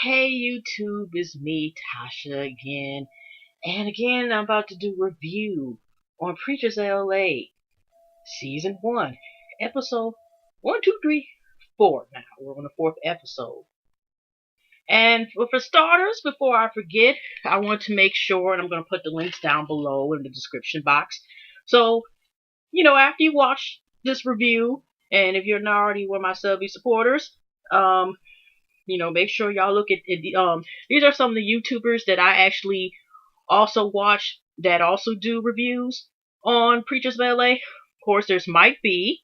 Hey YouTube, it's me, Tasha again. And again, I'm about to do review on Preachers of L.A. Season 1, Episode 1, 2, 3, 4. Now, we're on the 4th episode. And for starters, before I forget, I want to make sure, and I'm going to put the links down below in the description box. So, after you watch this review, and if you're not already one of my Selby supporters, um, make sure y'all look at the these are some of the YouTubers that I actually also watch that also do reviews on Preachers of L.A. Of course, there's Mike B.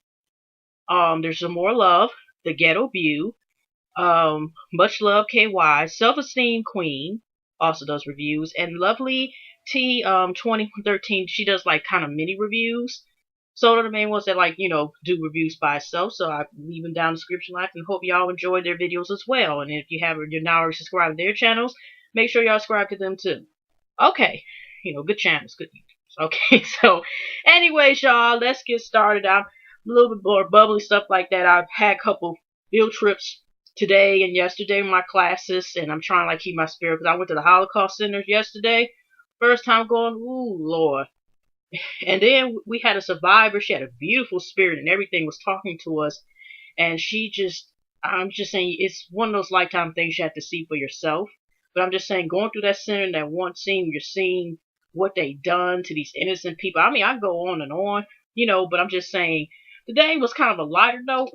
There's Samore Love, Thaghettoview, Much Love KY, Selfesteemqueen also does reviews, and Lovely T 2013. She does like kind of mini reviews. So they're the main ones that do reviews by itself. So I leave them down in the description box and hope y'all enjoy their videos as well. And if you're not already subscribed to their channels, make sure y'all subscribe to them too. Okay, good channels, good YouTubers. Okay, so anyways, y'all, let's get started. I'm a little bit more bubbly stuff like that. I've had a couple field trips today and yesterday in my classes, and I'm trying to keep my spirit because I went to the Holocaust Center yesterday. First time going, ooh Lord. And then we had a survivor. She had a beautiful spirit and everything, was talking to us. And I'm just saying, it's one of those lifetime things you have to see for yourself. But I'm just saying, going through that center, that one scene, you're seeing what they done to these innocent people. I mean, I go on and on, but I'm just saying, today was kind of a lighter note.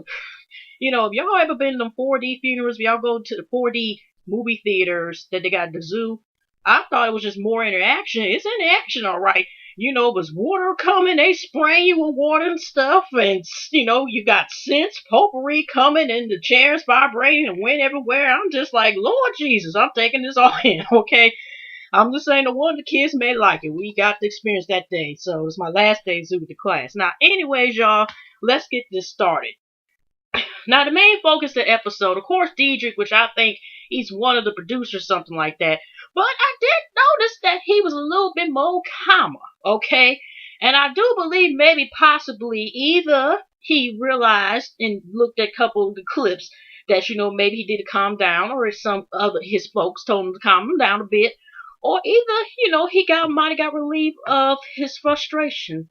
If y'all ever been to them 4D funerals, if y'all go to the 4D movie theaters that they got at the zoo, I thought it was just more interaction. It's interaction, all right. Was water coming, they spraying you with water and stuff, and you got scents, potpourri coming, and the chairs vibrating and wind everywhere. I'm just like, Lord Jesus, I'm taking this all in, okay? I'm just saying, the one the kids may like it. We got the experience that day, so it's my last day of zoo with the class. Now, anyways, y'all, let's get this started. Now, the main focus of the episode, of course, Diedrich, which I think he's one of the producers, something like that. But I did notice that he was a little bit more calmer, okay? And I do believe maybe possibly either he realized and looked at a couple of the clips that, maybe he did calm down, or some other his folks told him to calm him down a bit. Or either, he might have got relief of his frustration.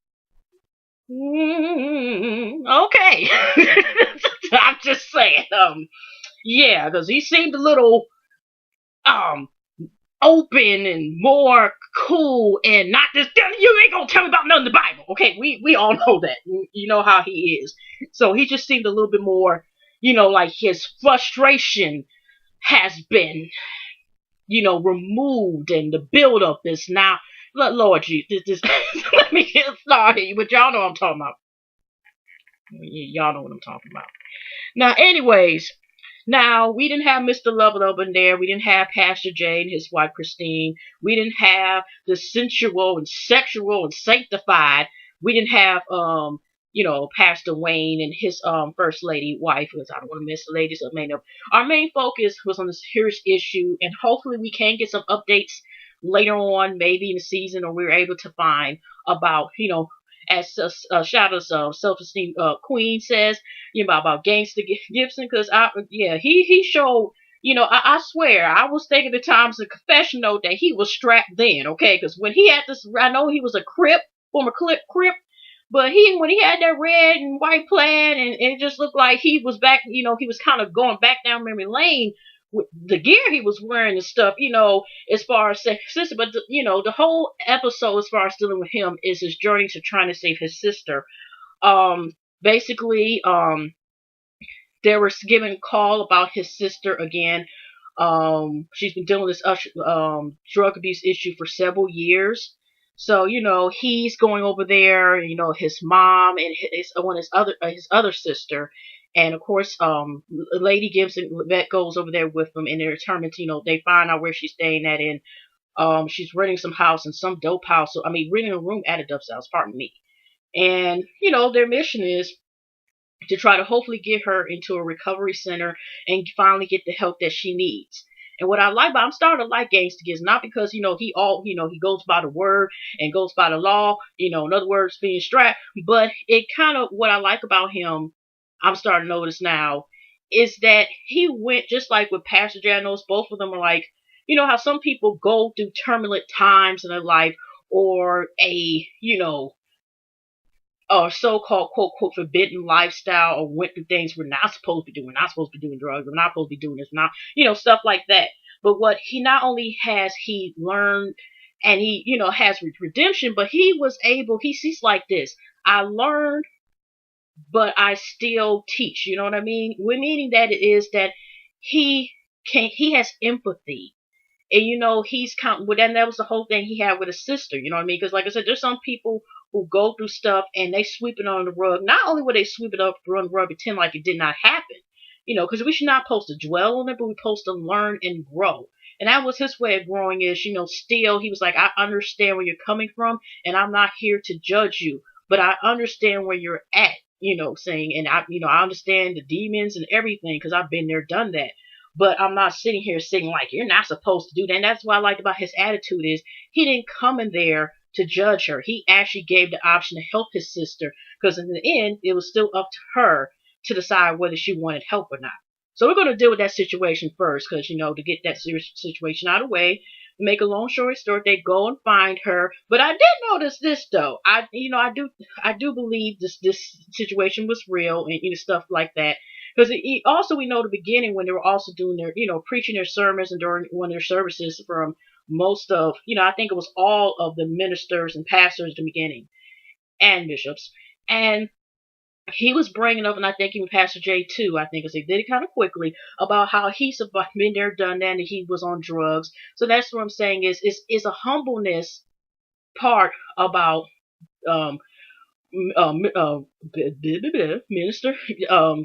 Okay. I'm just saying. Yeah, because he seemed a little um open and more cool and not just you ain't gonna tell me about nothing in the Bible. Okay, we all know that. You know how he is. So he just seemed a little bit more, like his frustration has been, removed, and the build up is now. Lord Jesus, let me get started. But y'all know what I'm talking about. Y'all know what I'm talking about. Now, anyways, now we didn't have Mr. Love Love in there. We didn't have Pastor Jay and his wife Christine. We didn't have the sensual and sexual and sanctified. We didn't have Pastor Wayne and his first lady wife, because I don't want to miss the ladies of main up. Our main focus was on this serious issue, and hopefully we can get some updates later on, maybe in the season, or we were able to find about, as Shadows of Self-Esteem Queen says, about Gangsta Gibson, because he showed, I swear, I was thinking at times a confession note that he was strapped then, okay, because when he had this, I know he was a Crip, former Crip, but when he had that red and white plaid, and it just looked like he was back, he was kind of going back down memory lane with the gear he was wearing and stuff, as far as sister. But the whole episode, as far as dealing with him, is his journey to trying to save his sister. Basically, they were giving a call about his sister again. She's been dealing with this drug abuse issue for several years. So, he's going over there, his mom and his other sister. And of course, Lady Gibson that goes over there with them, and they're determined to, they find out where she's staying at, and she's renting some house in some dope house. So, I mean, renting a room at a dope house, pardon me. And, their mission is to try to hopefully get her into a recovery center and finally get the help that she needs. And what I like about, I'm starting to like Gangsta Gibbs, not because, he goes by the word and goes by the law, in other words, being strapped, but it kind of, what I like about him, I'm starting to notice now, is that he went just like with Pastor Janos. Both of them are like, you know how some people go through turbulent times in their life, or a, or so-called quote quote forbidden lifestyle, or went through things we're not supposed to be doing. We're not supposed to be doing drugs. We're not supposed to be doing this. Not, stuff like that. But what he not only has he learned, and he, has redemption, but he was able. He's like this. I learned, but I still teach. You know what I mean? We're meaning that it is that he he has empathy. And he's count with, and that was the whole thing he had with his sister. You know what I mean? Because like I said, there's some people who go through stuff and they sweep it under the rug. Not only would they sweep it up on the rug, pretend like it did not happen. Because we should not supposed to dwell on it, but we're supposed to learn and grow. And that was his way of growing. Is still he was like, I understand where you're coming from, and I'm not here to judge you, but I understand where you're at. Saying, and I understand the demons and everything because I've been there, done that. But I'm not sitting here saying like you're not supposed to do that. And that's what I liked about his attitude is he didn't come in there to judge her. He actually gave the option to help his sister because in the end it was still up to her to decide whether she wanted help or not. So we're going to deal with that situation first because to get that serious situation out of the way. Make a long story short, they go and find her. But I did notice this though. I do believe this situation was real and stuff like that. Because also we know the beginning when they were also doing their, preaching their sermons and during one of their services from most of, I think it was all of the ministers and pastors at the beginning and bishops. And he was bringing up, and I think even Pastor J too, I think, because they did it kind of quickly, about how he's been there, done that, and he was on drugs. So that's what I'm saying is a humbleness part about Minister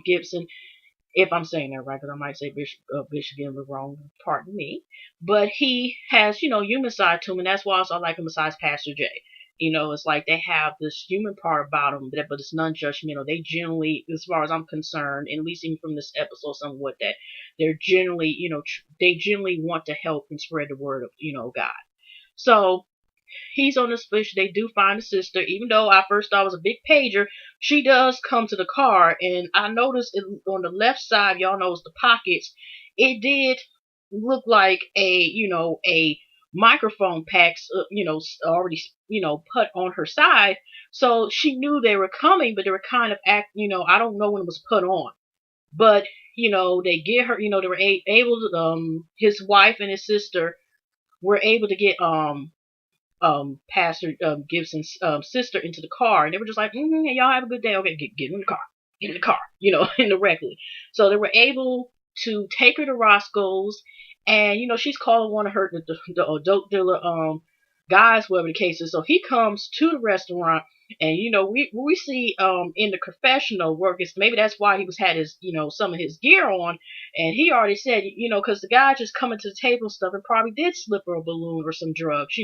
Gibson, if I'm saying that right, because I might say Bishop again was wrong, pardon me. But he has, human side to him, and that's why also I like him besides Pastor J. It's like they have this human part about them, but it's non-judgmental. They generally, as far as I'm concerned, and at least even from this episode, somewhat that they're generally, they generally want to help and spread the word of, God. So he's on this fish. They do find a sister, even though I first thought it was a big pager. She does come to the car, and I noticed on the left side, y'all knows the pockets. It did look like a microphone packs, already, put on her side. So she knew they were coming, but they were kind of I don't know when it was put on, but they get her, they were able to, his wife and his sister were able to get Pastor Gibson's sister into the car, and they were just like, hey, y'all have a good day. Okay, get in the car, indirectly. So they were able to take her to Roscoe's, and she's calling one of her the dope dealer guys, whatever the case is. So he comes to the restaurant, and we see in the confessional work, it's maybe that's why he was had his some of his gear on, and he already said because the guy just coming to the table and stuff and probably did slip her a balloon or some drugs,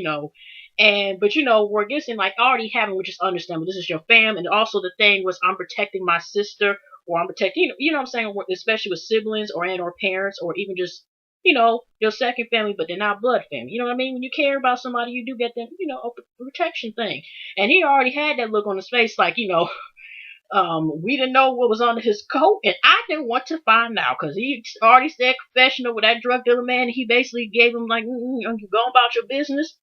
and but we're guessing like already having, which is understandable. This is your fam, and also the thing was I'm protecting my sister, or I'm protecting what I'm saying, especially with siblings or parents, or even just your second family, but they're not blood family. You know what I mean? When you care about somebody, you do get them, a protection thing. And he already had that look on his face, like, we didn't know what was under his coat, and I didn't want to find out, because he already said confessional with that drug dealer man. He basically gave him, like, you go about your business.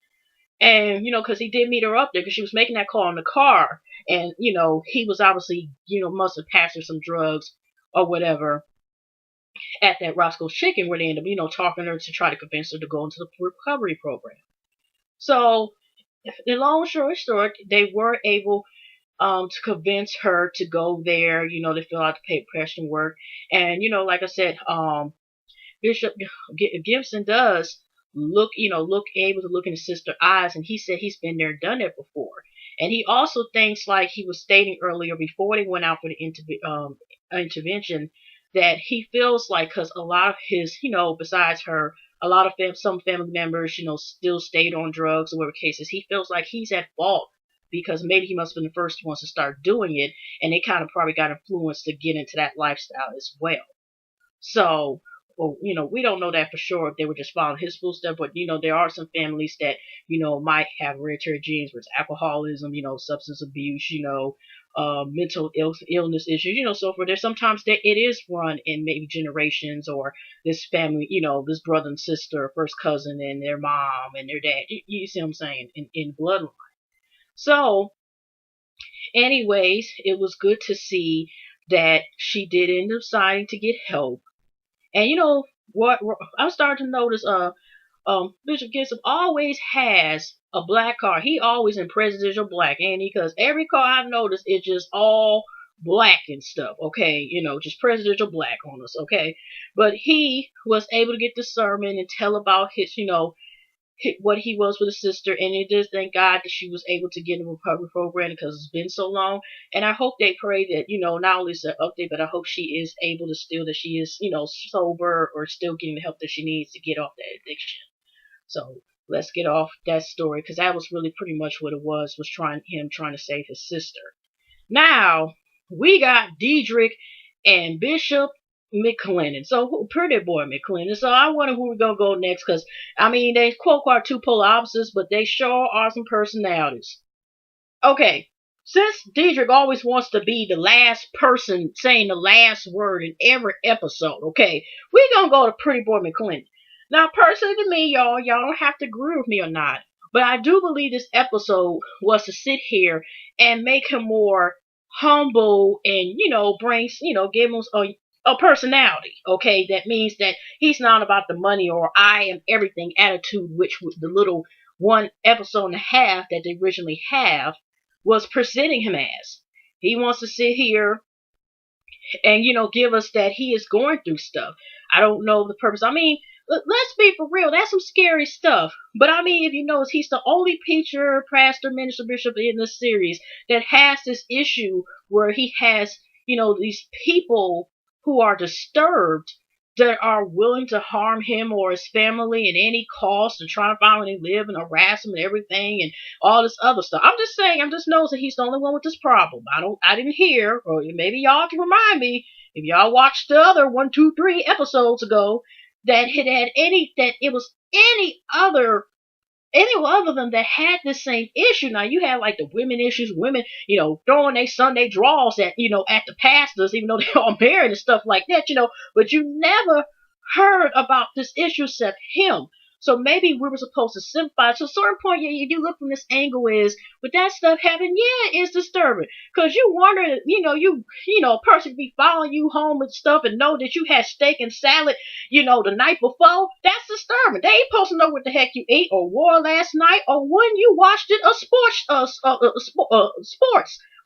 And, because he did meet her up there, because she was making that call in the car. And, he was obviously, must have passed her some drugs or whatever at that Roscoe's Chicken, where they end up, talking to her to try to convince her to go into the recovery program. So, the long story short, they were able to convince her to go there, to fill out the paper work. And, like I said, Bishop Gibson does look able to look in his sister's eyes, and he said he's been there, done it before. And he also thinks, like he was stating earlier before they went out for the intervention, that he feels like, because a lot of his, besides her, a lot of some family members, still stayed on drugs or whatever cases, he feels like he's at fault because maybe he must have been the first ones to start doing it, and they kind of probably got influenced to get into that lifestyle as well. So, well, we don't know that for sure if they were just following his footsteps, but, there are some families that, might have hereditary genes with alcoholism, substance abuse, mental illness issues, so for there sometimes that it is run in maybe generations, or this family, this brother and sister, first cousin, and their mom and their dad. You see what I'm saying? In bloodline. So, anyways, it was good to see that she did end up deciding to get help. And what I'm starting to notice, Bishop Gibson always has a black car. He always in presidential black, ain't he? Because every car I've noticed is just all black and stuff. Okay, just presidential black on us. Okay, but he was able to get the sermon and tell about his, what he was with his sister, and it just thank God that she was able to get in the recovery program because it's been so long. And I hope they pray that not only is an update, but I hope she is able to still that she is sober or still getting the help that she needs to get off that addiction. So let's get off that story because that was really pretty much what it was trying to save his sister. Now we got Diedrich and Bishop McClendon. So pretty boy McClendon. So I wonder who we're gonna go next because they quote are two polar opposites, but they sure are some personalities. Okay, since Diedrich always wants to be the last person saying the last word in every episode, okay, we're gonna go to Pretty Boy McClendon. Now, personally to me, y'all don't have to agree with me or not, but I do believe this episode was to sit here and make him more humble and, give him a personality, okay? That means that he's not about the money or I am everything attitude, which was the little one episode and a half that they originally have was presenting him as. He wants to sit here and give us that he is going through stuff. I don't know the purpose. Let's be for real. That's some scary stuff. But if you notice, he's the only preacher, pastor, minister, bishop in this series that has this issue where he has these people who are disturbed that are willing to harm him or his family at any cost and try to find where they live and harass him and everything and all this other stuff. I'm just saying, I'm just noticing he's the only one with this problem. I didn't hear, or maybe y'all can remind me if y'all watched the other 1, 2, 3 episodes ago that it was anyone other than that had the same issue. Now you have like the women issues, women, throwing their Sunday draws at the pastors, even though they're all married and stuff like that, but you never heard about this issue except him. So maybe we were supposed to sympathize. To a certain point, yeah, you do look from this angle is, but that stuff happened, yeah, it's disturbing. Cause you wonder, a person be following you home and stuff and know that you had steak and salad, the night before. That's disturbing. They ain't supposed to know what the heck you ate or wore last night or when you watched it, sports or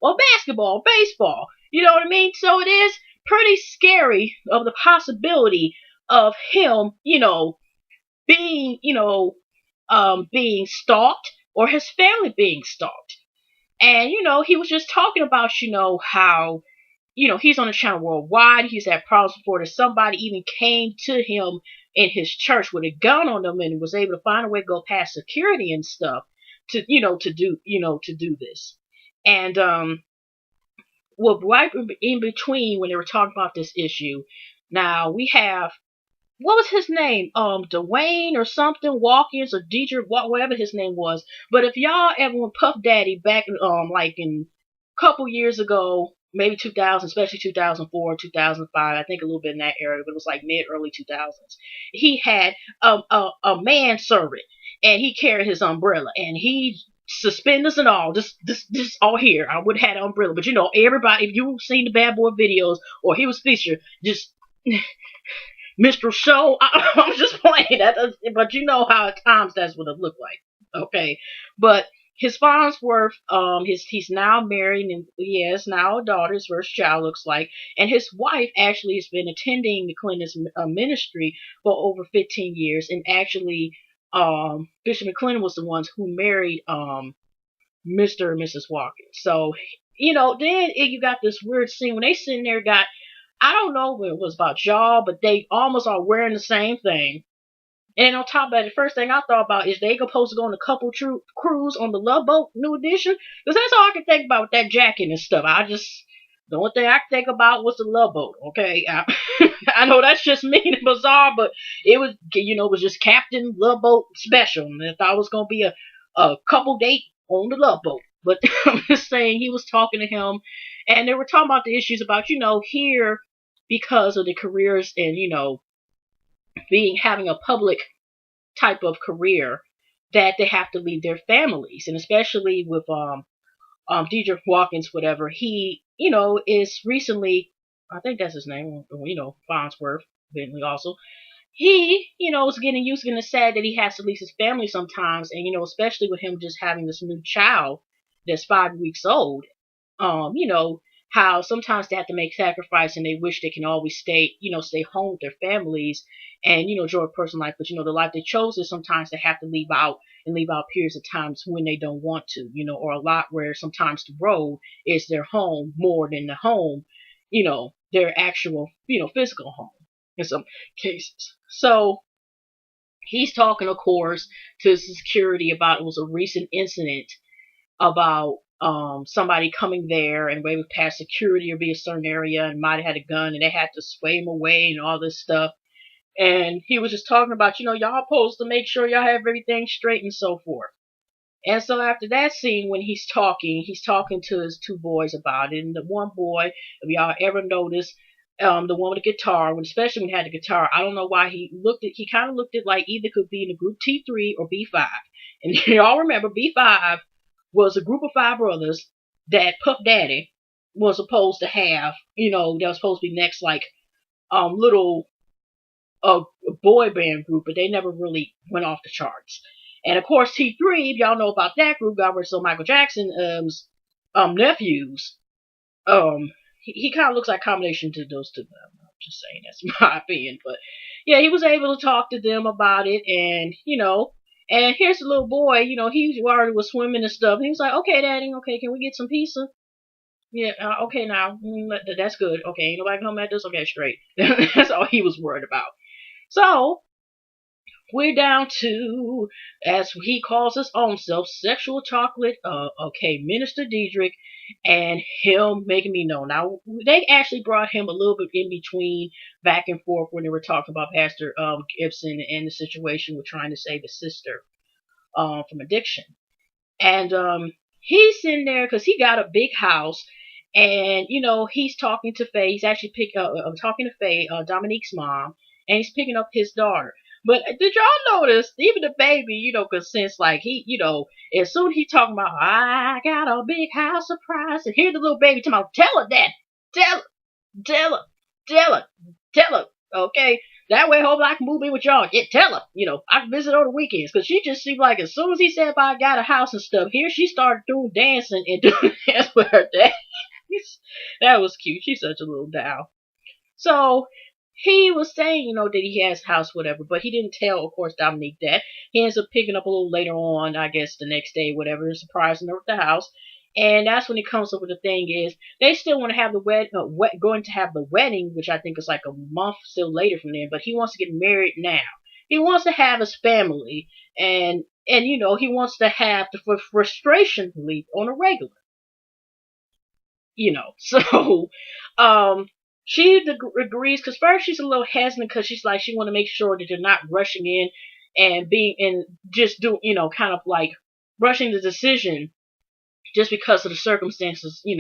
basketball, or baseball. You know what I mean? So it is pretty scary of the possibility of him, being, being stalked or his family being stalked. And, he was just talking about, how, he's on the channel worldwide. He's had problems before that somebody even came to him in his church with a gun on them and was able to find a way to go past security and stuff to do this. And, well, right in between when they were talking about this issue, now we have, what was his name? Dwayne or something, Watkins or Diedrich, whatever his name was. But if y'all ever went Puff Daddy back like in a couple years ago, maybe 2000, especially 2004, 2005, I think a little bit in that area, but it was like early 2000s. He had a manservant and he carried his umbrella and he suspenders and all, this all here. I would have had an umbrella, but everybody, if you've seen the Bad Boy videos or he was featured, just Mr. Show, I'm just playing that, but you know how at times that's what it looked like. Okay, but his Farnsworth, he's now married and he has now a daughter. His first child looks like, and his wife actually has been attending the Clinton's ministry for over 15 years, and actually, Bishop McClendon was the ones who married Mr. and Mrs. Watkins. So then you got this weird scene when they sitting there I don't know what it was about y'all, but they almost are wearing the same thing. And on top of that, the first thing I thought about is they supposed to go on a couple cruise on the Love Boat New Edition. Because that's all I can think about with that jacket and stuff. The only thing I could think about was the Love Boat, okay? I know that's just mean and bizarre, but it was, it was just Captain Love Boat Special. And I thought it was going to be a couple date on the Love Boat. But I'm just saying he was talking to him, and they were talking about the issues about here because of the careers and being having a public type of career that they have to leave their families, and especially with Deidre Watkins, whatever he is recently, I think that's his name, Farnsworth Bentley also. He, is getting used to getting sad that he has to leave his family sometimes, and especially with him just having this new child that's 5 weeks old. How sometimes they have to make sacrifice and they wish they can always stay home with their families and enjoy a personal life, but the life they chose is sometimes they have to leave out periods of times when they don't want to, or a lot where sometimes the road is their home more than the home, their actual, physical home in some cases. So he's talking, of course, to security about it was a recent incident about somebody coming there and way past security or be a certain area and might have had a gun and they had to sway him away and all this stuff. And he was just talking about, y'all supposed to make sure y'all have everything straight and so forth. And so after that scene, when he's talking to his two boys about it. And the one boy, if y'all ever noticed, the one with the guitar, especially when he had the guitar, I don't know why he kind of looked at like either could be in the group T3 or B5. And y'all remember B5 was a group of 5 brothers that Puff Daddy was supposed to have, that was supposed to be next, like, little a boy band group, but they never really went off the charts. And of course, T3, if y'all know about that group, got rid of Michael Jackson's nephews. He kind of looks like a combination to those two. I'm just saying, that's my opinion. But yeah, he was able to talk to them about it, and and here's the little boy. He already was swimming and stuff. And he was like, "Okay, Daddy, okay, can we get some pizza?" Yeah, okay, now that's good. Okay, ain't nobody come at this. Okay, straight. That's all he was worried about. So we're down to, as he calls his own self, sexual chocolate. Okay, Minister Diedrich, and him making me know. Now they actually brought him a little bit in between, back and forth when they were talking about Pastor Gibson and the situation with trying to save his sister from addiction. And he's sitting there because he got a big house, and he's talking to Faye. He's actually talking to Faye, Dominique's mom, and he's picking up his daughter. But did y'all notice, even the baby, because since like he, as soon as he talking about, I got a big house surprise, and here's the little baby talking about, tell her that, tell her, tell her, tell her, tell her, okay? That way, hope I can move in with y'all. Yeah, tell her, I can visit on the weekends. Because she just seemed like as soon as he said about I got a house and stuff, here she started doing dancing and doing dance with her dad. That was cute. She's such a little doll. So he was saying, that he has a house, whatever, but he didn't tell, of course, Dominique that. He ends up picking up a little later on, I guess the next day, whatever, and surprising her with the house. And that's when he comes up with the thing is they still want to have the going to have the wedding, which I think is like a month still later from then. But he wants to get married now. He wants to have his family, and he wants to have the frustration relief on a regular. So she agrees because first she's a little hesitant because she's like she want to make sure that they're not rushing in and being and just do kind of like rushing the decision just because of the circumstances, and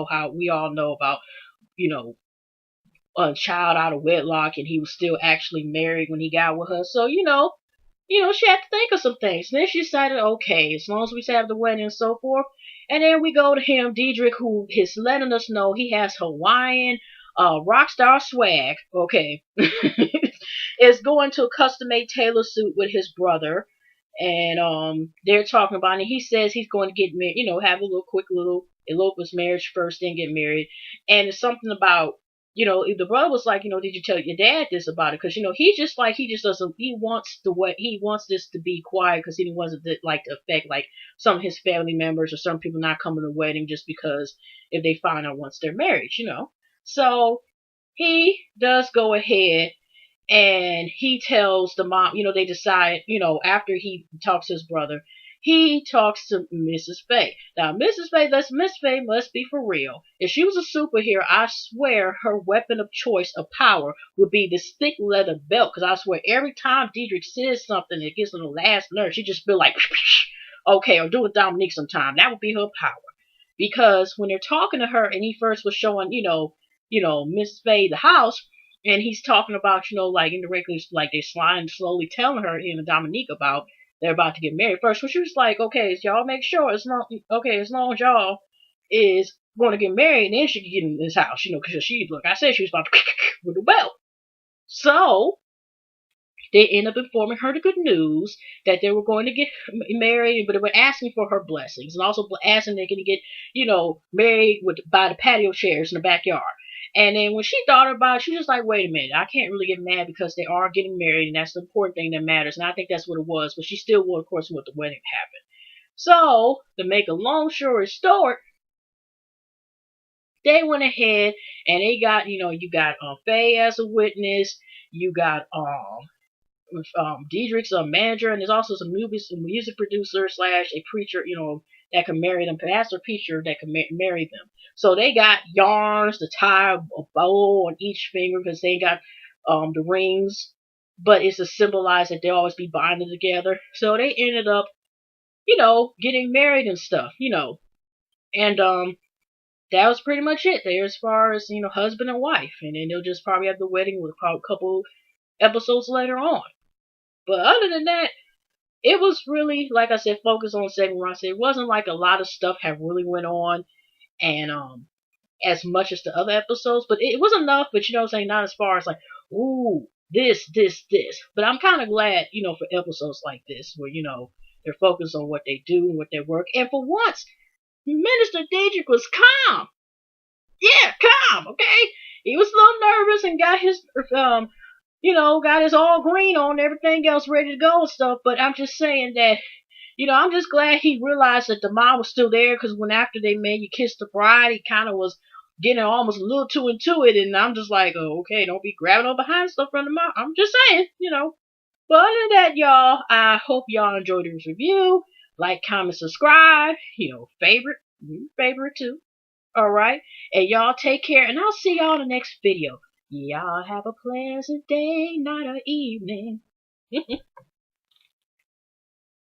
how we all know about, a child out of wedlock and he was still actually married when he got with her. So, she had to think of some things. And then she decided, okay, as long as we have the wedding and so forth. And then we go to him, Diedrich, who is letting us know he has Hawaiian rock star swag. Okay. Is going to a custom made tailor suit with his brother. And they're talking about it. He says he's going to get married, have a little quick little elopers marriage first, then get married. And it's something about, if the brother was like, did you tell your dad this about it? Because he just doesn't. He wants this to be quiet because he wants it like to affect like some of his family members or some people not coming to the wedding just because if they find out once they're married, So he does go ahead and he tells the mom, they decide, after he talks to his brother, he talks to Mrs. Faye. Now, Miss Faye must be for real. If she was a superhero, I swear her weapon of choice of power would be this thick leather belt. Because I swear every time Diedrich says something that gets on the last nerve, she just be like, Okay, or do with Dominique sometime. That would be her power. Because when they're talking to her, and he first was showing, Miss Faye the house, and he's talking about, like indirectly, like they're slowly telling her, Dominique about they're about to get married first. So she was like, okay, so y'all make sure as long as y'all is going to get married, and then she can get in this house, because look, I said she was about to with the belt. So they end up informing her the good news that they were going to get married, but they were asking for her blessings and also asking they can get, married by the patio chairs in the backyard. And then when she thought about it, she was just like, wait a minute, I can't really get mad because they are getting married, and that's the important thing that matters. And I think that's what it was, but she still wanted, of course, what the wedding happened. So, to make a long story short, they went ahead and they got, you got Faye as a witness, you got Diedrich's a manager, and there's also some music producer slash a preacher, that can marry them, pastor preacher that can marry them. So they got yarns to tie a bow on each finger because they got the rings, but it's to symbolize that they'll always be bonded together. So they ended up, getting married and stuff, and that was pretty much it there as far as husband and wife, and then they'll just probably have the wedding with a couple episodes later on. But other than that, it was really, like I said, focused on second run. So it wasn't like a lot of stuff have really went on, and as much as the other episodes, but it was enough. But you know what I'm saying, not as far as like, ooh, this. But I'm kind of glad, for episodes like this where they're focused on what they do and what they work. And for once, Minister Diedrich was calm. Yeah, calm. Okay, he was a little nervous and got his got his all green on, everything else ready to go and stuff. But I'm just saying that, I'm just glad he realized that the mom was still there, because when after they made You Kiss the Bride, he kind of was getting almost a little too into it, and I'm just like, oh, okay, don't be grabbing on behind stuff from the mom. I'm just saying. But other than that, y'all, I hope y'all enjoyed this review. Like, comment, subscribe. Favorite too. All right, and y'all take care, and I'll see y'all in the next video. Y'all have a pleasant day, night, or evening.